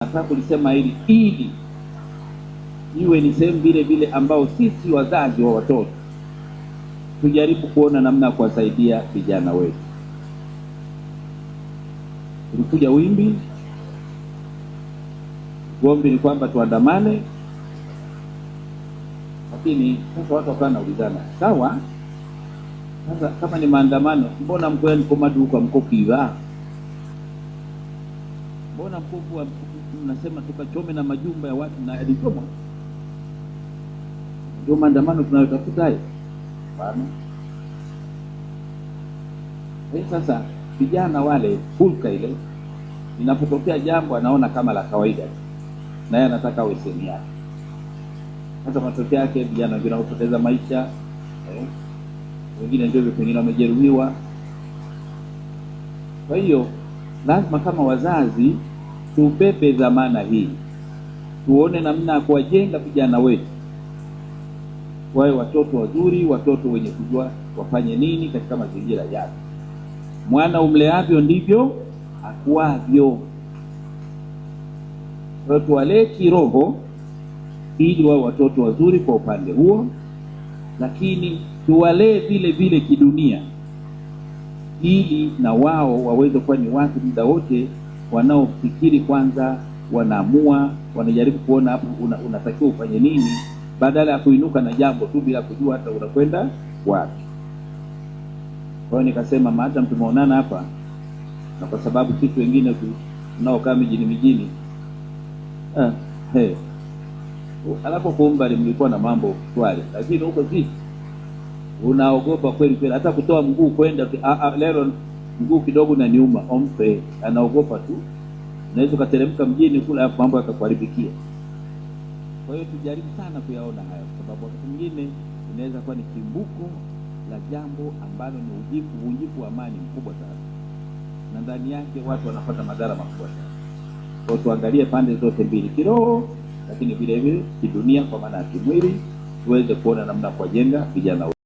Nataka kulisema hili ili iwe ni sehemu vile vile ambao sisi wazazi wa watoto tujaribu kuona namna ya kuwasaidia vijana wetu. Tulikuja wimbi, gombi ni kwamba tuandamane, lakini sasa watu wakawa naulizana, sawa, sasa kama ni maandamano, mbona mkoani komadu kwa mkokiwa? Mbona mkofu mnasema tukachome na majumba ya watu na yalichomwa? Ndio maandamano tunayotafuta hayo? Bana. Sasa vijana wale hulka ile inapotokea jambo anaona kama la kawaida, na yeye anataka awe sehemu yake. Sasa matokeo yake vijana wengine wanapoteza maisha, wengine ndio pengine wamejeruhiwa. Kwa hiyo lazima kama wazazi tubebe dhamana hii, tuone namna ya kuwajenga vijana wetu wawe watoto wazuri, watoto wenye kujua wafanye nini katika mazingira yake. Mwana umleavyo ndivyo akuavyo. Kwa tuwalee kiroho ili wawe watoto wazuri kwa upande huo, lakini tuwalee vile vile kidunia ili na wao waweze kuwa ni watu muda wote wanaofikiri kwanza, wanaamua, wanajaribu kuona hapo unatakiwa ufanye nini, badala ya kuinuka na jambo tu bila kujua hata unakwenda wapi. Kwa hiyo nikasema maadamu tumeonana hapa, na kwa sababu sisi wengine tunaokaa mijini alapo kumbali mlikuwa na mambo swali, lakini huko sisi unaogopa kweli kweli, hata kutoa mguu kwenda leo mguu kidogo na niuma ompe, anaogopa tu, unaweza kuteremka mjini kula mambo yakakuharibikia. Kwa hiyo tujaribu sana kuyaona hayo, kwa sababu wakati mwingine inaweza kuwa ni kimbuko la jambo ambalo ni uvunjifu wa amani mkubwa sana, na ndani yake watu wanapata madhara makubwa sana. Kwa hiyo tuangalie pande zote mbili, kiroho lakini vile vile kidunia, kwa maana ya kimwili, tuweze kuona namna kujenga vijana.